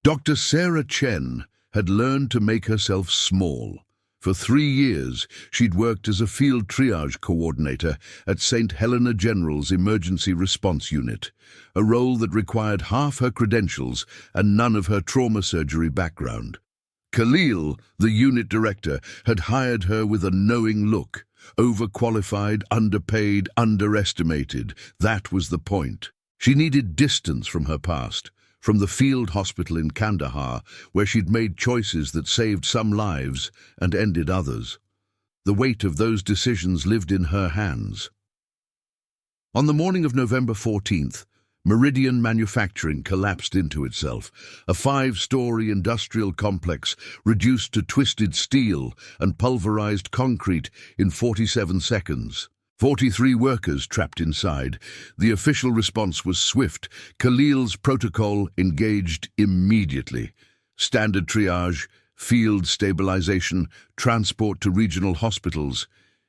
Dr. Sarah Chen had learned to make herself small. For 3 years, she'd worked as a field triage coordinator at St. Helena General's Emergency Response Unit, a role that required half her credentials and none of her trauma surgery background. Khalil, the unit director, had hired her with a knowing look. Overqualified, underpaid, underestimated. That was the point. She needed distance from her past, from the field hospital in Kandahar, where she'd made choices that saved some lives and ended others. The weight of those decisions lived in her hands. On the morning of November 14th, Meridian Manufacturing collapsed into itself, a 5-story industrial complex reduced to twisted steel and pulverized concrete in 47 seconds. 43 workers trapped inside. The official response was swift. Khalil's protocol engaged immediately. Standard triage, field stabilization, transport to regional hospitals.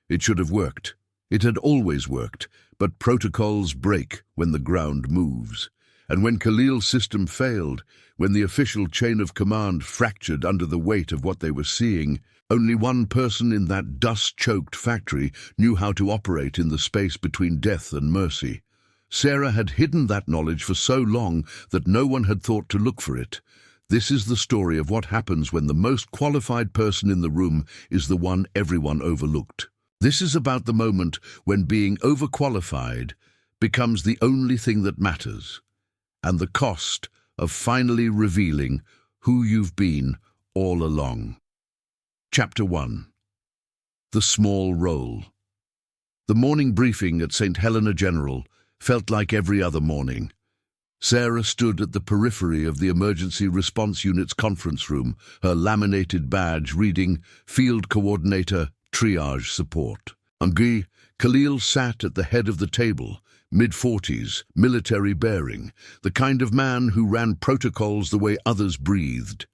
It should have worked. It had always worked, but protocols break when the ground moves. And when Khalil's system failed, when the official chain of command fractured under the weight of what they were seeing, only one person in that dust-choked factory knew how to operate in the space between death and mercy. Sarah had hidden that knowledge for so long that no one had thought to look for it. This is the story of what happens when the most qualified person in the room is the one everyone overlooked. This is about the moment when being overqualified becomes the only thing that matters, and the cost of finally revealing who you've been all along. Chapter 1. The Small Role. The morning briefing at St. Helena General felt like every other morning. Sarah stood at the periphery of the Emergency Response Unit's conference room, her laminated badge reading Field Coordinator, Triage Support. Khalil sat at the head of the table, mid-40s, military bearing, the kind of man who ran protocols the way others breathed.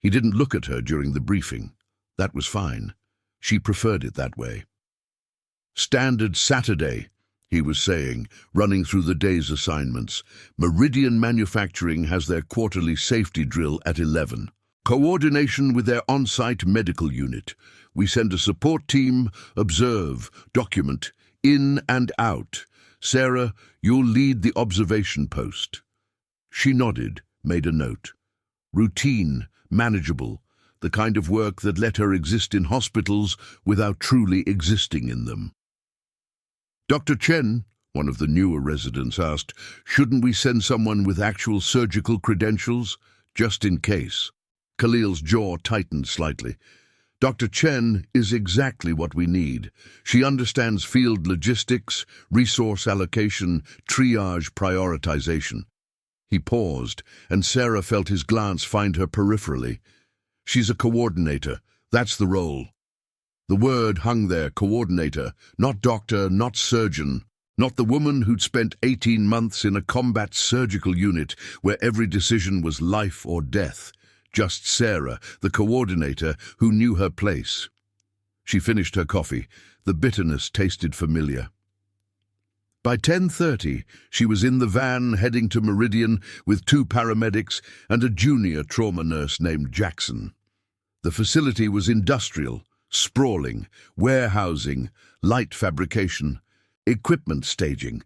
He didn't look at her during the briefing. That was fine. She preferred it that way. Standard Saturday, he was saying, running through the day's assignments. Meridian Manufacturing has their quarterly safety drill at 11. Coordination with their on-site medical unit. We send a support team, observe, document, in and out. Sarah, you'll lead the observation post. She nodded, made a note. Routine, manageable, the kind of work that let her exist in hospitals without truly existing in them. Dr. Chen, one of the newer residents, asked, shouldn't we send someone with actual surgical credentials, just in case? Khalil's jaw tightened slightly. Dr. Chen is exactly what we need. She understands field logistics, resource allocation, triage prioritization. He paused, and Sarah felt his glance find her peripherally. She's a coordinator. That's the role. The word hung there, coordinator, not doctor, not surgeon, not the woman who'd spent 18 months in a combat surgical unit where every decision was life or death. Just Sarah, the coordinator, who knew her place. She finished her coffee. The bitterness tasted familiar. By 10:30, she was in the van heading to Meridian with 2 paramedics and a junior trauma nurse named Jackson. The facility was industrial, sprawling, warehousing, light fabrication, equipment staging.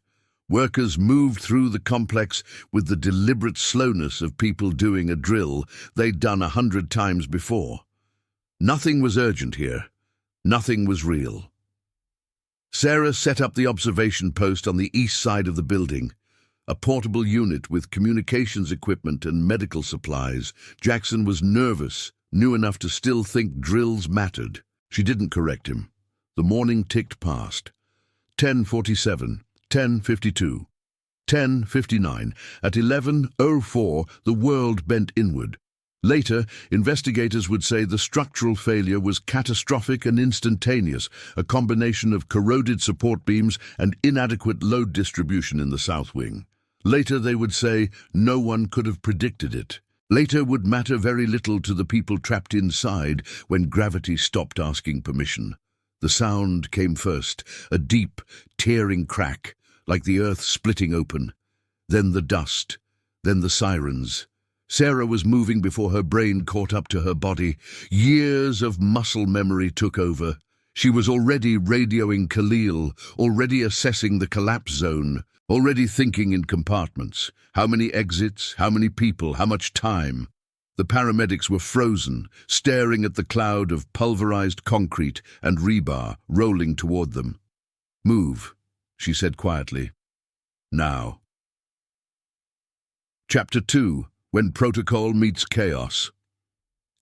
Workers moved through the complex with the deliberate slowness of people doing a drill they'd done 100 times before. Nothing was urgent here. Nothing was real. Sarah set up the observation post on the east side of the building, a portable unit with communications equipment and medical supplies. Jackson was nervous, knew enough to still think drills mattered. She didn't correct him. The morning ticked past. 10:47, 10:52, 10:59. At 11:04, the world bent inward. Later, investigators would say the structural failure was catastrophic and instantaneous, a combination of corroded support beams and inadequate load distribution in the south wing. Later, they would say no one could have predicted it. Later would matter very little to the people trapped inside when gravity stopped asking permission. The sound came first, a deep, tearing crack, like the earth splitting open. Then the dust, then the sirens. Sarah was moving before her brain caught up to her body. Years of muscle memory took over. She was already radioing Khalil, already assessing the collapse zone, already thinking in compartments. How many exits, how many people, how much time? The paramedics were frozen, staring at the cloud of pulverized concrete and rebar rolling toward them. "Move," she said quietly. "Now." Chapter 2. When Protocol Meets Chaos.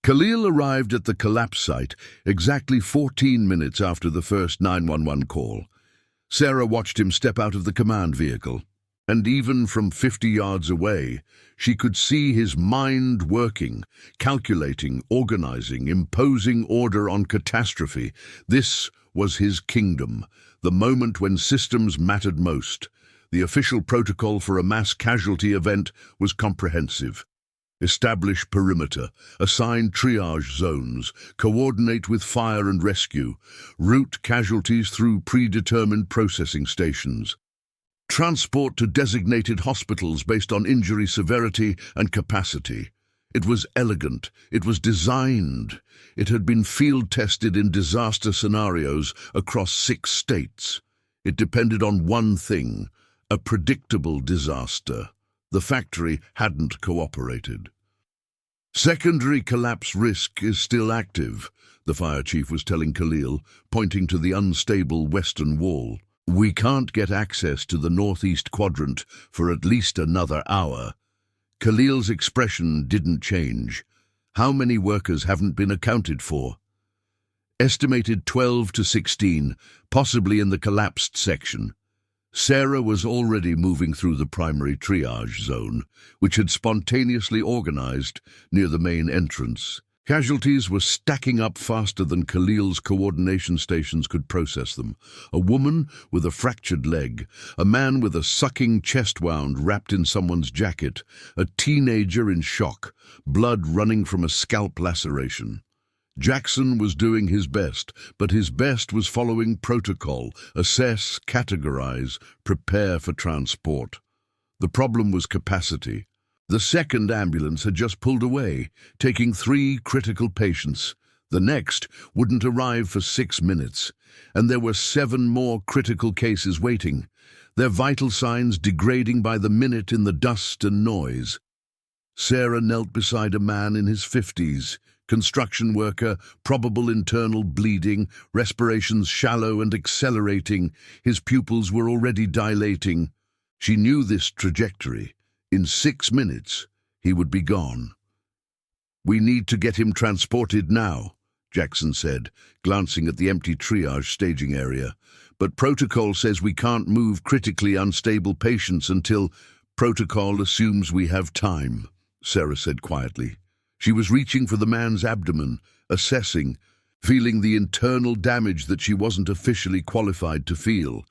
Khalil arrived at the collapse site exactly 14 minutes after the first 911 call. Sarah watched him step out of the command vehicle, and even from 50 yards away, she could see his mind working, calculating, organizing, imposing order on catastrophe. This was his kingdom, the moment when systems mattered most. The official protocol for a mass casualty event was comprehensive. Establish perimeter, assign triage zones, coordinate with fire and rescue, route casualties through predetermined processing stations. Transport to designated hospitals based on injury severity and capacity. It was elegant, it was designed, it had been field-tested in disaster scenarios across 6 states. It depended on one thing: a predictable disaster. The factory hadn't cooperated. "Secondary collapse risk is still active," the fire chief was telling Khalil, pointing to the unstable western wall. "We can't get access to the northeast quadrant for at least another hour." Khalil's expression didn't change. "How many workers haven't been accounted for?" "Estimated 12 to 16, possibly in the collapsed section." Sarah was already moving through the primary triage zone, which had spontaneously organized near the main entrance. Casualties were stacking up faster than Khalil's coordination stations could process them. A woman with a fractured leg, a man with a sucking chest wound wrapped in someone's jacket, a teenager in shock, blood running from a scalp laceration. Jackson was doing his best, but his best was following protocol: assess, categorize, prepare for transport. The problem was capacity. The second ambulance had just pulled away, taking 3 critical patients. The next wouldn't arrive for 6 minutes, and there were 7 more critical cases waiting, their vital signs degrading by the minute in the dust and noise. Sarah knelt beside a man in his 50s, construction worker, probable internal bleeding, respirations shallow and accelerating. His pupils were already dilating. She knew this trajectory. In 6 minutes, he would be gone. "We need to get him transported now," Jackson said, glancing at the empty triage staging area. "But protocol says we can't move critically unstable patients until—" "Protocol assumes we have time," Sarah said quietly. She was reaching for the man's abdomen, assessing, feeling the internal damage that she wasn't officially qualified to feel.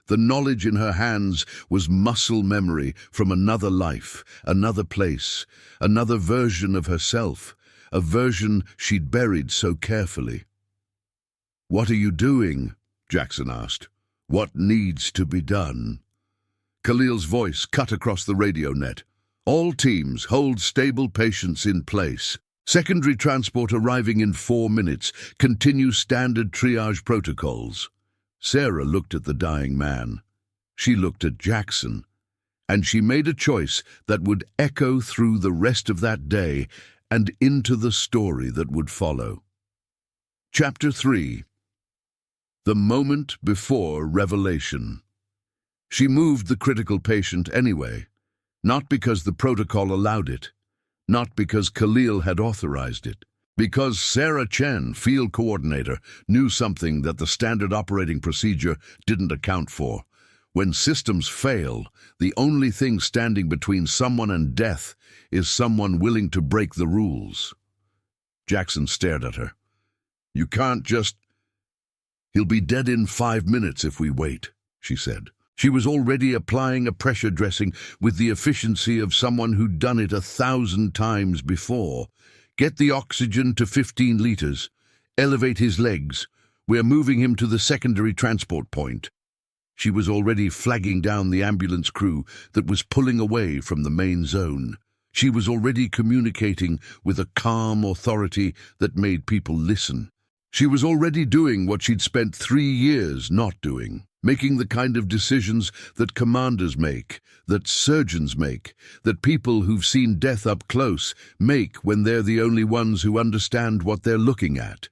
The knowledge in her hands was muscle memory from another life, another place, another version of herself, a version she'd buried so carefully. "What are you doing?" Jackson asked. "What needs to be done?" Khalil's voice cut across the radio net. "All teams hold stable patients in place. Secondary transport arriving in 4 minutes. Continue standard triage protocols." Sarah looked at the dying man. She looked at Jackson. And she made a choice that would echo through the rest of that day and into the story that would follow. Chapter 3. The moment before revelation. She moved the critical patient anyway. Not because the protocol allowed it, not because Khalil had authorized it, because Sarah Chen, field coordinator, knew something that the standard operating procedure didn't account for. When systems fail, the only thing standing between someone and death is someone willing to break the rules. Jackson stared at her. "You can't just—" "He'll be dead in 5 minutes if we wait," she said. She was already applying a pressure dressing with the efficiency of someone who'd done it 1,000 times before. "Get the oxygen to 15 liters. Elevate his legs. We're moving him to the secondary transport point." She was already flagging down the ambulance crew that was pulling away from the main zone. She was already communicating with a calm authority that made people listen. She was already doing what she'd spent 3 years not doing, making the kind of decisions that commanders make, that surgeons make, that people who've seen death up close make when they're the only ones who understand what they're looking at.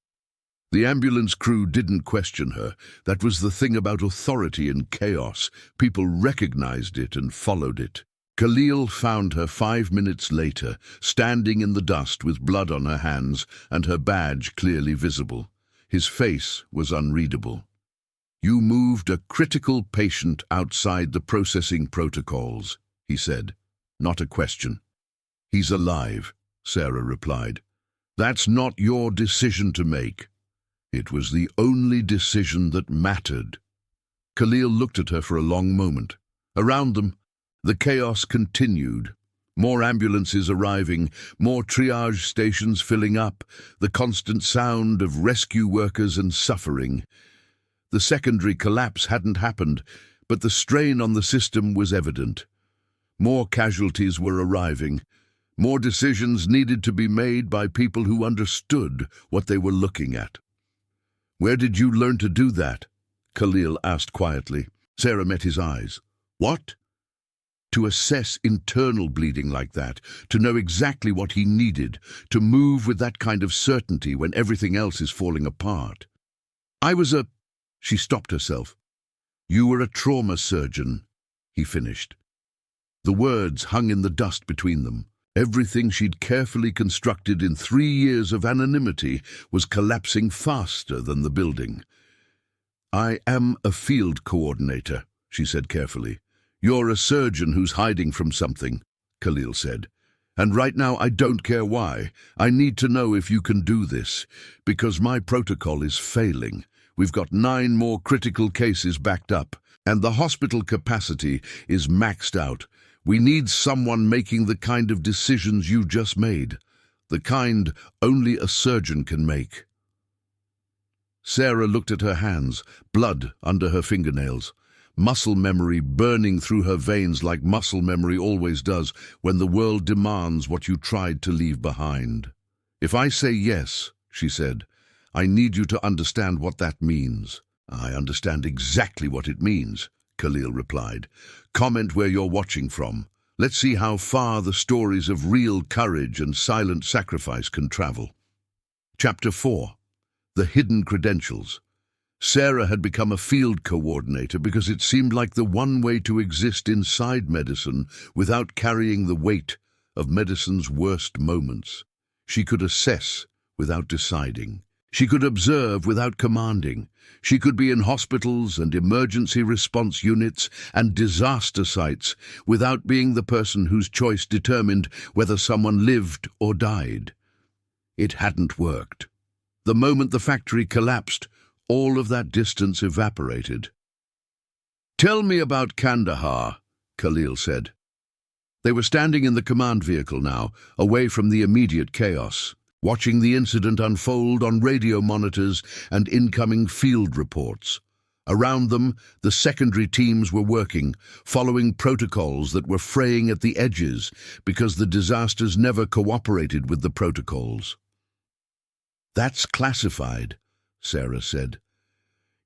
The ambulance crew didn't question her. That was the thing about authority and chaos. People recognized it and followed it. Khalil found her 5 minutes later, standing in the dust with blood on her hands and her badge clearly visible. His face was unreadable. "You moved a critical patient outside the processing protocols," he said. "Not a question." "He's alive," Sarah replied. "That's not your decision to make." It was the only decision that mattered. Khalil looked at her for a long moment. Around them, the chaos continued. More ambulances arriving, more triage stations filling up, the constant sound of rescue workers and suffering. The secondary collapse hadn't happened, but the strain on the system was evident. More casualties were arriving. More decisions needed to be made by people who understood what they were looking at. "Where did you learn to do that?" Khalil asked quietly. Sarah met his eyes. "What?" To assess internal bleeding like that, to know exactly what he needed, to move with that kind of certainty when everything else is falling apart. She stopped herself. "You were a trauma surgeon," he finished. The words hung in the dust between them. Everything she'd carefully constructed in 3 years of anonymity was collapsing faster than the building. "I am a field coordinator," she said carefully. "You're a surgeon who's hiding from something," Khalil said. "And right now I don't care why. I need to know if you can do this, because my protocol is failing. We've got 9 more critical cases backed up, and the hospital capacity is maxed out. We need someone making the kind of decisions you just made, the kind only a surgeon can make." Sarah looked at her hands, blood under her fingernails. Muscle memory burning through her veins like muscle memory always does when the world demands what you tried to leave behind. "If I say yes," she said, "I need you to understand what that means." "I understand exactly what it means," Khalil replied. "Comment where you're watching from. Let's see how far the stories of real courage and silent sacrifice can travel." Chapter 4. The Hidden Credentials. Sarah had become a field coordinator because it seemed like the one way to exist inside medicine without carrying the weight of medicine's worst moments. She could assess without deciding. She could observe without commanding. She could be in hospitals and emergency response units and disaster sites without being the person whose choice determined whether someone lived or died. It hadn't worked. The moment the factory collapsed, all of that distance evaporated. "Tell me about Kandahar," Khalil said. They were standing in the command vehicle now, away from the immediate chaos, watching the incident unfold on radio monitors and incoming field reports. Around them, the secondary teams were working, following protocols that were fraying at the edges because the disasters never cooperated with the protocols. "That's classified," Sarah said.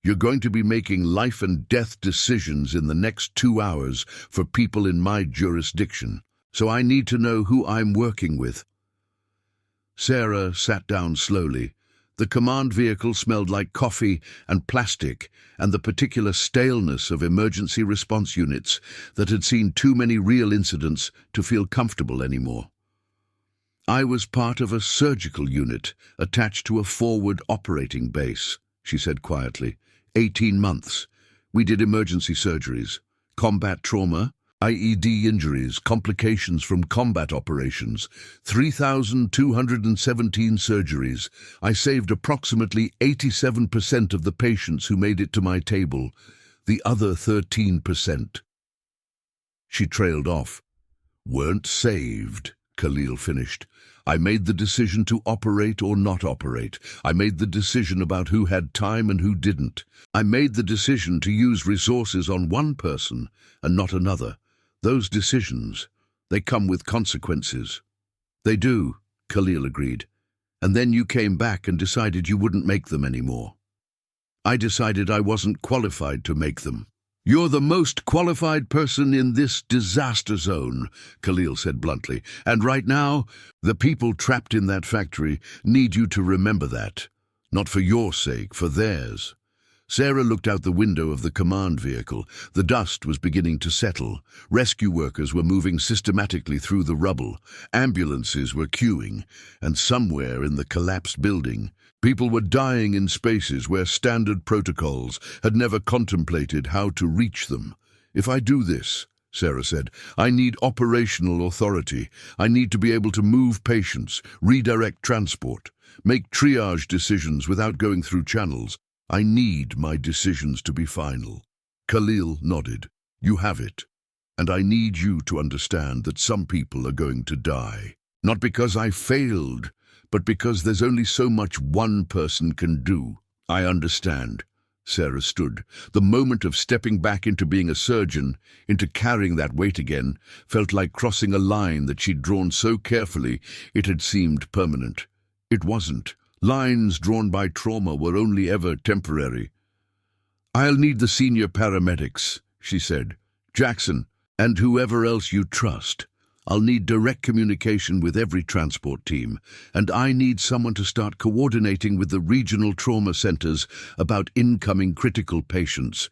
"You're going to be making life and death decisions in the next 2 hours for people in my jurisdiction, so I need to know who I'm working with." Sarah sat down slowly. The command vehicle smelled like coffee and plastic and the particular staleness of emergency response units that had seen too many real incidents to feel comfortable anymore. "I was part of a surgical unit attached to a forward operating base," she said quietly. 18 months. We did emergency surgeries, combat trauma, IED injuries, complications from combat operations, 3,217 surgeries. I saved approximately 87% of the patients who made it to my table, the other 13%. She trailed off. "Weren't saved," Khalil finished. "I made the decision to operate or not operate. I made the decision about who had time and who didn't. I made the decision to use resources on one person and not another. Those decisions, They come with consequences. They do, Khalil agreed. And then you came back and decided you wouldn't make them anymore. I decided I wasn't qualified to make them. You're the most qualified person in this disaster zone, Khalil said bluntly. And right now, the people trapped in that factory need you to remember that. Not for your sake, for theirs. Sarah looked out the window of the command vehicle. The dust was beginning to settle. Rescue workers were moving systematically through the rubble. Ambulances were queuing, and somewhere in the collapsed building, people were dying in spaces where standard protocols had never contemplated how to reach them. If I do this, Sarah said, I need operational authority. I need to be able to move patients, redirect transport, make triage decisions without going through channels. I need my decisions to be final. Khalil nodded. You have it. And I need you to understand that some people are going to die. Not because I failed, but because there's only so much one person can do. I understand. Sarah stood. The moment of stepping back into being a surgeon, into carrying that weight again, felt like crossing a line that she'd drawn so carefully it had seemed permanent. It wasn't. Lines drawn by trauma were only ever temporary. I'll need the senior paramedics, she said. Jackson, and whoever else you trust. I'll need direct communication with every transport team, and I need someone to start coordinating with the regional trauma centers about incoming critical patients.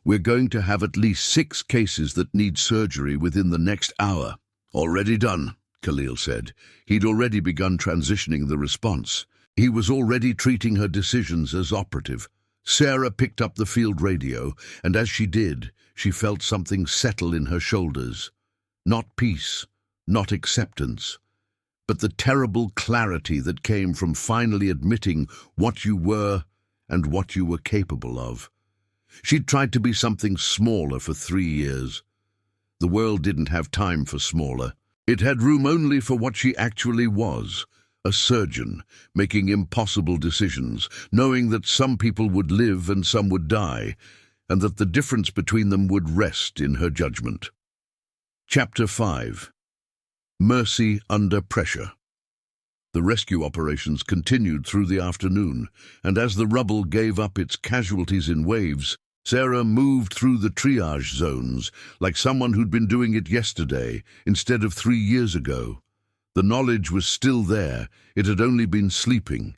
We're going to have at least 6 cases that need surgery within the next hour. Already done, Khalil said. He'd already begun transitioning the response. He was already treating her decisions as operative. Sarah picked up the field radio, and as she did, she felt something settle in her shoulders. Not peace, not acceptance, but the terrible clarity that came from finally admitting what you were and what you were capable of. She'd tried to be something smaller for 3 years. The world didn't have time for smaller. It had room only for what she actually was. A surgeon, making impossible decisions, knowing that some people would live and some would die, and that the difference between them would rest in her judgment. Chapter 5. Mercy Under Pressure. The rescue operations continued through the afternoon, and as the rubble gave up its casualties in waves, Sarah moved through the triage zones like someone who'd been doing it yesterday instead of 3 years ago. The knowledge was still there, it had only been sleeping.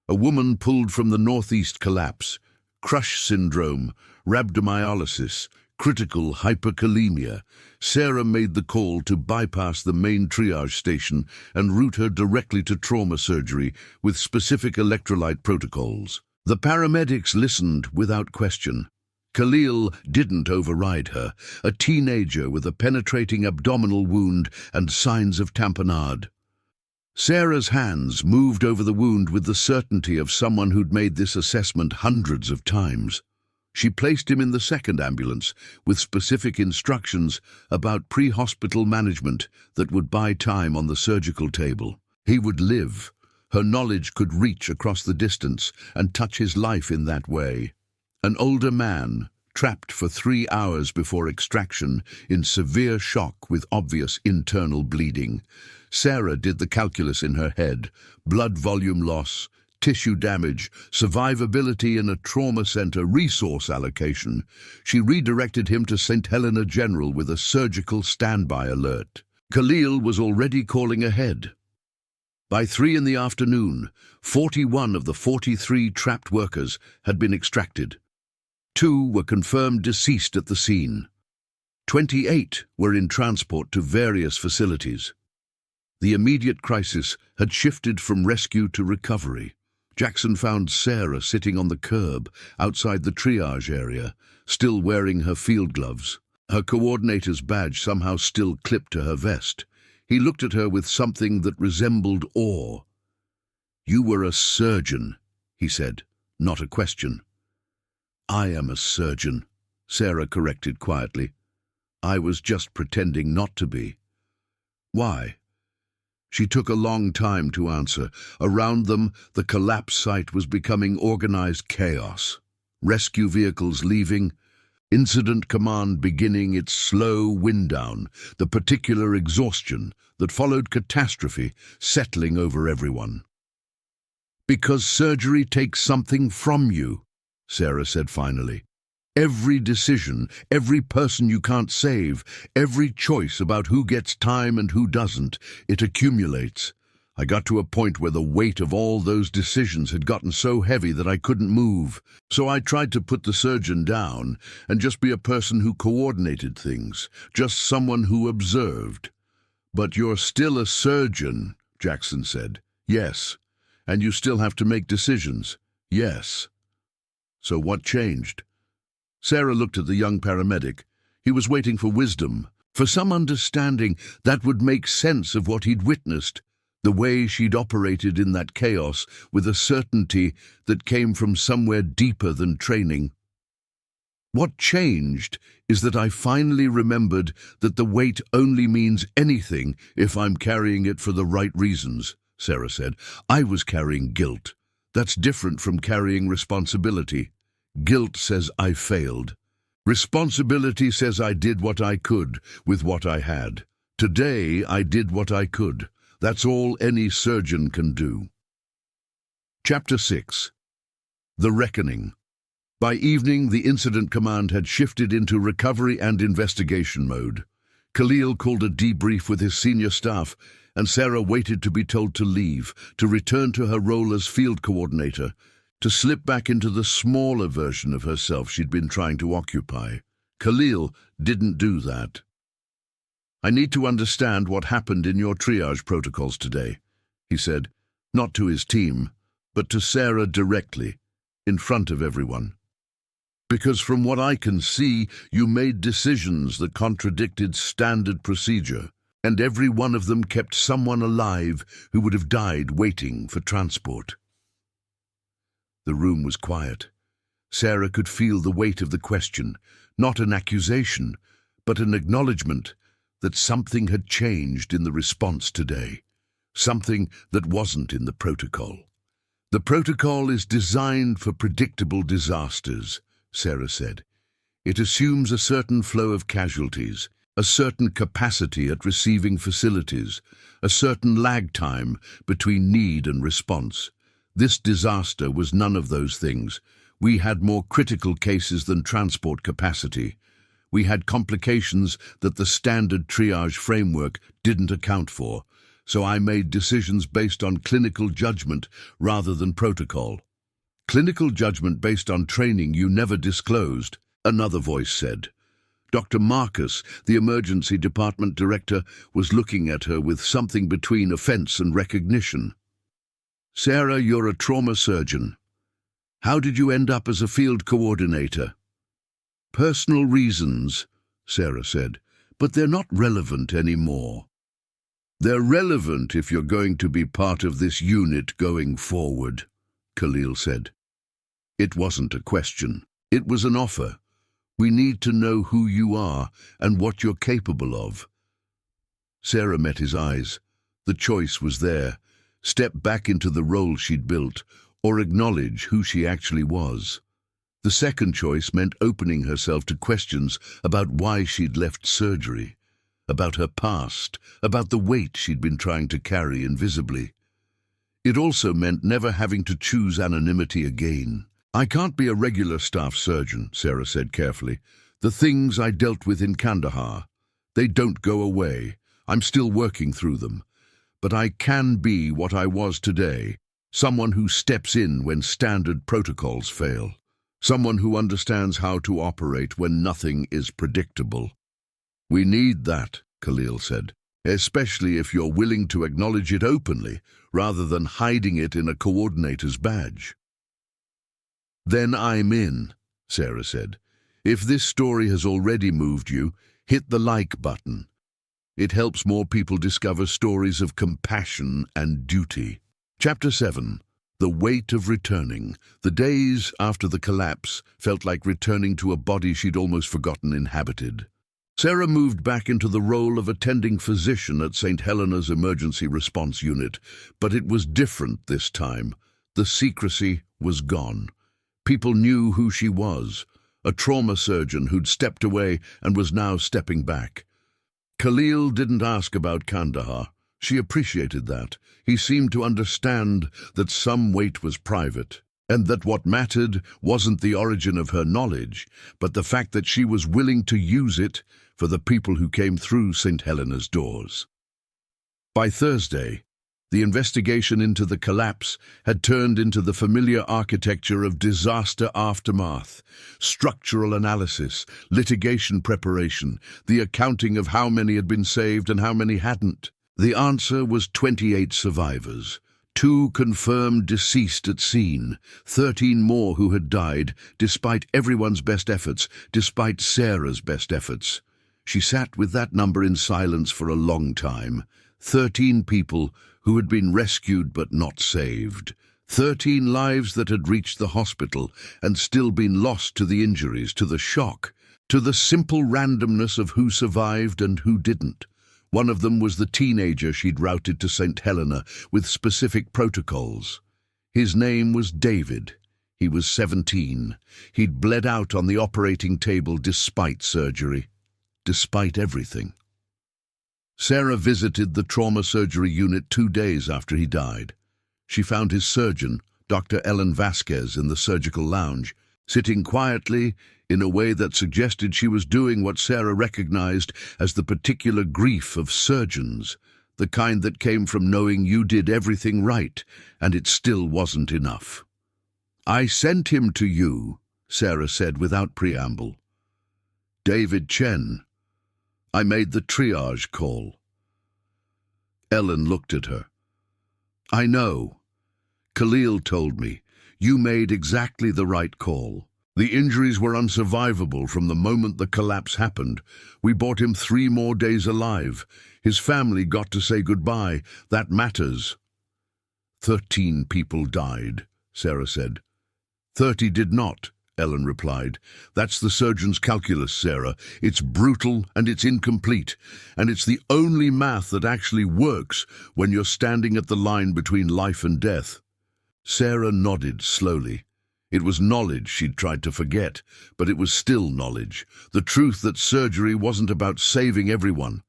A woman pulled from the northeast collapse, crush syndrome, rhabdomyolysis, critical hyperkalemia. Sarah made the call to bypass the main triage station and route her directly to trauma surgery with specific electrolyte protocols. The paramedics listened without question. Khalil didn't override her, a teenager with a penetrating abdominal wound and signs of tamponade. Sarah's hands moved over the wound with the certainty of someone who'd made this assessment hundreds of times. She placed him in the second ambulance with specific instructions about pre-hospital management that would buy time on the surgical table. He would live. Her knowledge could reach across the distance and touch his life in that way. An older man, trapped for 3 hours before extraction in severe shock with obvious internal bleeding. Sarah did the calculus in her head: blood volume loss, tissue damage, survivability in a trauma center, resource allocation. She redirected him to St. Helena General with a surgical standby alert. Khalil was already calling ahead. By 3 in the afternoon, 41 of the 43 trapped workers had been extracted. 2 were confirmed deceased at the scene. 28 were in transport to various facilities. The immediate crisis had shifted from rescue to recovery. Jackson found Sarah sitting on the curb outside the triage area, still wearing her field gloves. Her coordinator's badge somehow still clipped to her vest. He looked at her with something that resembled awe. "You were a surgeon," he said, not a question. "I am a surgeon," Sarah corrected quietly. "I was just pretending not to be." "Why?" She took a long time to answer. Around them, the collapse site was becoming organized chaos. Rescue vehicles leaving, Incident command beginning its slow wind-down, the particular exhaustion that followed catastrophe settling over everyone. "Because surgery takes something from you," Sarah said finally. "Every decision, every person you can't save, every choice about who gets time and who doesn't, it accumulates. I got to a point where the weight of all those decisions had gotten so heavy that I couldn't move. So I tried to put the surgeon down and just be a person who coordinated things, just someone who observed." "But you're still a surgeon," Jackson said. "Yes. And you still have to make decisions." "Yes." "So what changed?" Sarah looked at the young paramedic. He was waiting for wisdom, for some understanding that would make sense of what he'd witnessed, the way she'd operated in that chaos with a certainty that came from somewhere deeper than training. "What changed is that I finally remembered that the weight only means anything if I'm carrying it for the right reasons," Sarah said. "I was carrying guilt. That's different from carrying responsibility. Guilt says I failed. Responsibility says I did what I could with what I had. Today I did what I could. That's all any surgeon can do." Chapter 6. The Reckoning. By evening, the incident command had shifted into recovery and investigation mode. Khalil called a debrief with his senior staff, and Sarah waited to be told to leave, to return to her role as field coordinator, to slip back into the smaller version of herself she'd been trying to occupy. Khalil didn't do that. "I need to understand what happened in your triage protocols today," he said, not to his team, but to Sarah directly, in front of everyone. "Because from what I can see, you made decisions that contradicted standard procedure, and every one of them kept someone alive who would have died waiting for transport." The room was quiet. Sarah could feel the weight of the question, not an accusation, but an acknowledgement that something had changed in the response today, something that wasn't in the protocol. "The protocol is designed for predictable disasters," Sarah said. "It assumes a certain flow of casualties, a certain capacity at receiving facilities, a certain lag time between need and response. This disaster was none of those things. We had more critical cases than transport capacity. We had complications that the standard triage framework didn't account for, so I made decisions based on clinical judgment rather than protocol." "Clinical judgment based on training you never disclosed," another voice said. Dr. Marcus, the emergency department director, was looking at her with something between offense and recognition. "Sarah, you're a trauma surgeon. How did you end up as a field coordinator?" "Personal reasons," Sarah said, "but they're not relevant anymore." "They're relevant if you're going to be part of this unit going forward," Khalil said. It wasn't a question. It was an offer. "We need to know who you are and what you're capable of." Sarah met his eyes. The choice was there. Step back into the role she'd built, or acknowledge who she actually was. The second choice meant opening herself to questions about why she'd left surgery, about her past, about the weight she'd been trying to carry invisibly. It also meant never having to choose anonymity again. "I can't be a regular staff surgeon," Sarah said carefully. "The things I dealt with in Kandahar, they don't go away. I'm still working through them. But I can be what I was today, someone who steps in when standard protocols fail. Someone who understands how to operate when nothing is predictable." "We need that," Khalil said, "especially if you're willing to acknowledge it openly, rather than hiding it in a coordinator's badge." "Then I'm in," Sarah said. "If this story has already moved you, hit the like button. It helps more people discover stories of compassion and duty." Chapter 7. The weight of returning. The days after the collapse felt like returning to a body she'd almost forgotten inhabited. Sarah moved back into the role of attending physician at St. Helena's Emergency Response Unit, but it was different this time. The secrecy was gone. People knew who she was, a trauma surgeon who'd stepped away and was now stepping back. Khalil didn't ask about Kandahar. She appreciated that. He seemed to understand that some weight was private, and that what mattered wasn't the origin of her knowledge, but the fact that she was willing to use it for the people who came through St. Helena's doors. By Thursday, the investigation into the collapse had turned into the familiar architecture of disaster aftermath, structural analysis, litigation preparation, the accounting of how many had been saved and how many hadn't. The answer was 28 survivors, 2 confirmed deceased at scene, 13 more who had died, despite everyone's best efforts, despite Sarah's best efforts. She sat with that number in silence for a long time. 13 people who had been rescued but not saved. 13 lives that had reached the hospital and still been lost to the injuries, to the shock, to the simple randomness of who survived and who didn't. One of them was the teenager she'd routed to St. Helena with specific protocols. His name was David. He was 17. He'd bled out on the operating table despite surgery, despite everything. Sarah visited the trauma surgery unit 2 days after he died. She found his surgeon, Dr. Ellen Vasquez, in the surgical lounge, sitting quietly in a way that suggested she was doing what Sarah recognized as the particular grief of surgeons, the kind that came from knowing you did everything right, and it still wasn't enough. "I sent him to you," Sarah said without preamble. "David Chen. I made the triage call." Ellen looked at her. "I know. Khalil told me. You made exactly the right call. The injuries were unsurvivable from the moment the collapse happened. We brought him 3 more days alive. His family got to say goodbye. That matters." 13 people died, Sarah said. 30 did not, Ellen replied. "That's the surgeon's calculus, Sarah. It's brutal and it's incomplete, and it's the only math that actually works when you're standing at the line between life and death." Sarah nodded slowly. It was knowledge she'd tried to forget, but it was still knowledge. The truth that surgery wasn't about saving everyone.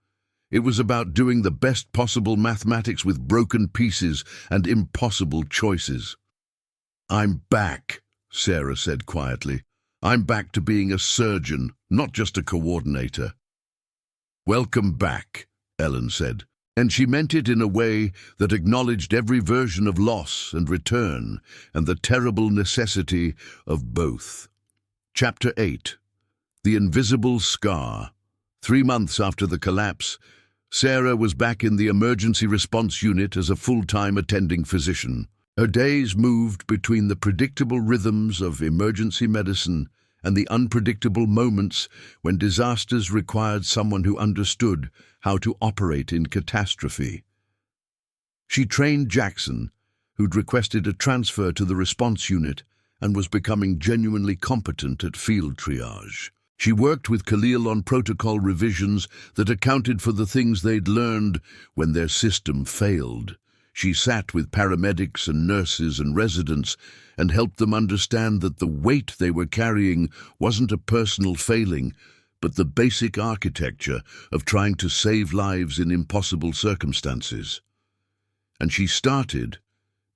It was about doing the best possible mathematics with broken pieces and impossible choices. "I'm back," Sarah said quietly. "I'm back to being a surgeon, not just a coordinator." "Welcome back," Ellen said. And she meant it in a way that acknowledged every version of loss and return, and the terrible necessity of both. Chapter 8. The Invisible Scar. 3 months after the collapse, Sarah was back in the emergency response unit as a full-time attending physician. Her days moved between the predictable rhythms of emergency medicine and the unpredictable moments when disasters required someone who understood how to operate in catastrophe. She trained Jackson, who'd requested a transfer to the response unit and was becoming genuinely competent at field triage. She worked with Khalil on protocol revisions that accounted for the things they'd learned when their system failed. She sat with paramedics and nurses and residents and helped them understand that the weight they were carrying wasn't a personal failing, but the basic architecture of trying to save lives in impossible circumstances. And she started,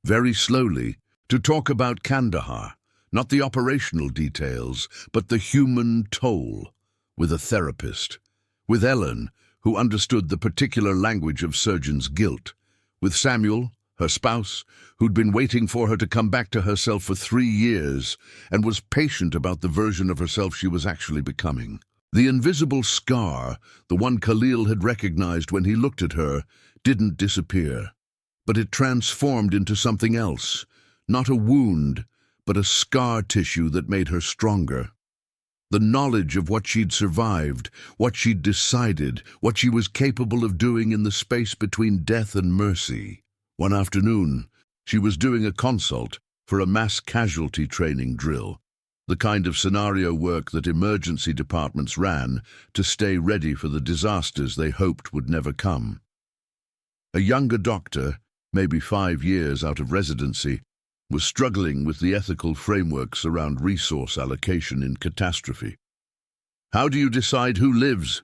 very slowly, to talk about Kandahar, not the operational details, but the human toll, with a therapist, with Ellen, who understood the particular language of surgeons' guilt, with Samuel, her spouse, who'd been waiting for her to come back to herself for 3 years and was patient about the version of herself she was actually becoming. The invisible scar, the one Khalil had recognized when he looked at her, didn't disappear, but it transformed into something else, not a wound, but a scar tissue that made her stronger. The knowledge of what she'd survived, what she'd decided, what she was capable of doing in the space between death and mercy. One afternoon, she was doing a consult for a mass casualty training drill, the kind of scenario work that emergency departments ran to stay ready for the disasters they hoped would never come. A younger doctor, maybe 5 years out of residency, was struggling with the ethical frameworks around resource allocation in catastrophe. "How do you decide who lives?"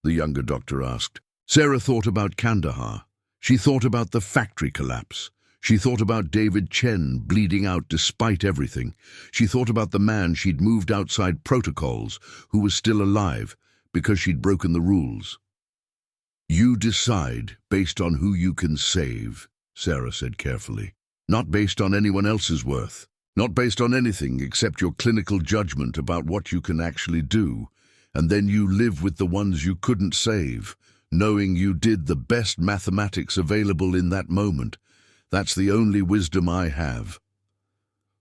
the younger doctor asked. Sarah thought about Kandahar. She thought about the factory collapse. She thought about David Chen bleeding out despite everything. She thought about the man she'd moved outside protocols, who was still alive because she'd broken the rules. "You decide based on who you can save," Sarah said carefully. "Not based on anyone else's worth. Not based on anything except your clinical judgment about what you can actually do. And then you live with the ones you couldn't save, knowing you did the best mathematics available in that moment. That's the only wisdom I have."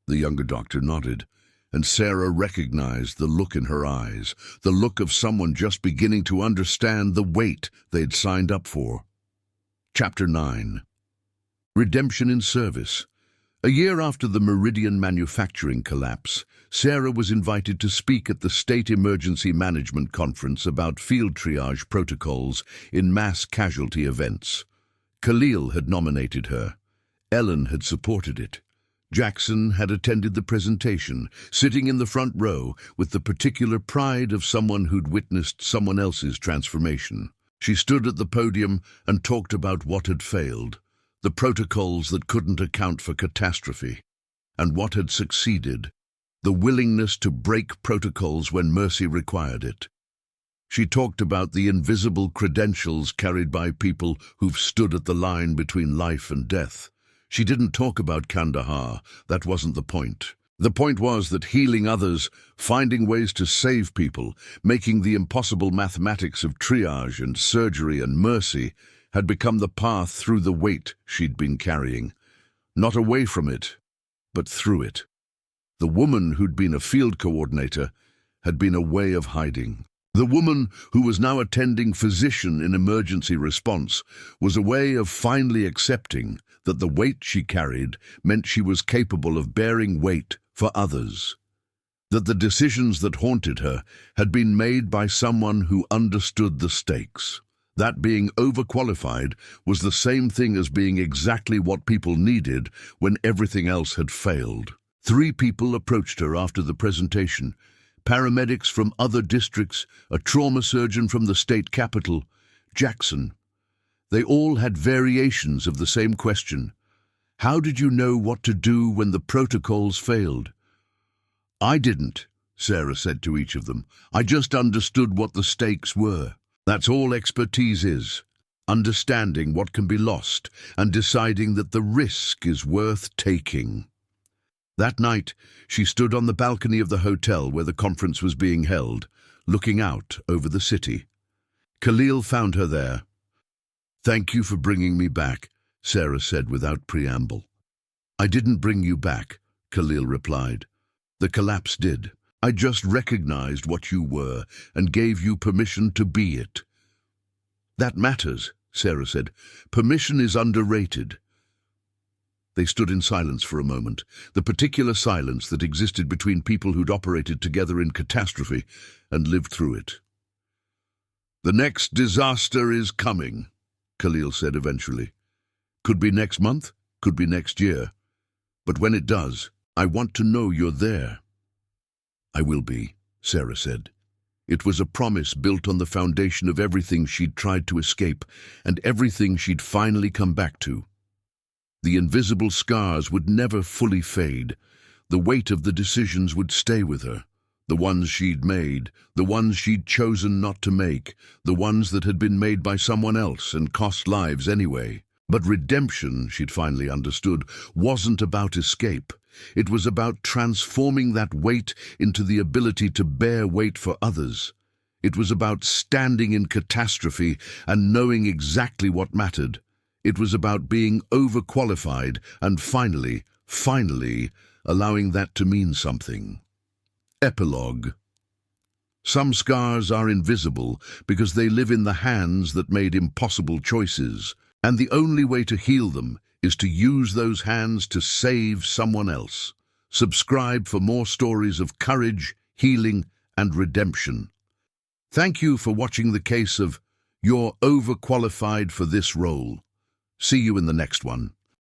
The younger doctor nodded, and Sarah recognized the look in her eyes, the look of someone just beginning to understand the weight they'd signed up for. Chapter 9. Redemption in Service. A year after the Meridian manufacturing collapse, Sarah was invited to speak at the State Emergency Management Conference about field triage protocols in mass casualty events. Khalil had nominated her. Ellen had supported it. Jackson had attended the presentation, sitting in the front row with the particular pride of someone who'd witnessed someone else's transformation. She stood at the podium and talked about what had failed, the protocols that couldn't account for catastrophe, and what had succeeded, the willingness to break protocols when mercy required it. She talked about the invisible credentials carried by people who've stood at the line between life and death. She didn't talk about Kandahar. That wasn't the point. The point was that healing others, finding ways to save people, making the impossible mathematics of triage and surgery and mercy, had become the path through the weight she'd been carrying. Not away from it, but through it. The woman who'd been a field coordinator had been a way of hiding. The woman who was now attending physician in emergency response was a way of finally accepting that the weight she carried meant she was capable of bearing weight for others. That the decisions that haunted her had been made by someone who understood the stakes. That being overqualified was the same thing as being exactly what people needed when everything else had failed. 3 people approached her after the presentation. Paramedics from other districts, a trauma surgeon from the state capital, Jackson. They all had variations of the same question. How did you know what to do when the protocols failed? I didn't, Sarah said to each of them. I just understood what the stakes were. That's all expertise is. Understanding what can be lost and deciding that the risk is worth taking. That night, she stood on the balcony of the hotel where the conference was being held, looking out over the city. Khalil found her there. "Thank you for bringing me back," Sarah said without preamble. "I didn't bring you back," Khalil replied. "The collapse did. I just recognized what you were and gave you permission to be it." "That matters," Sarah said. "Permission is underrated." They stood in silence for a moment, the particular silence that existed between people who'd operated together in catastrophe and lived through it. "The next disaster is coming," Khalil said eventually. "Could be next month, could be next year. But when it does, I want to know you're there." "I will be," Sarah said. It was a promise built on the foundation of everything she'd tried to escape and everything she'd finally come back to. The invisible scars would never fully fade. The weight of the decisions would stay with her. The ones she'd made, the ones she'd chosen not to make, the ones that had been made by someone else and cost lives anyway. But redemption, she'd finally understood, wasn't about escape. It was about transforming that weight into the ability to bear weight for others. It was about standing in catastrophe and knowing exactly what mattered. It was about being overqualified and finally, allowing that to mean something. Epilogue. Some scars are invisible because they live in the hands that made impossible choices, and the only way to heal them is to use those hands to save someone else. Subscribe for more stories of courage, healing, and redemption. Thank you for watching the case of You're Overqualified for This Role. See you in the next one.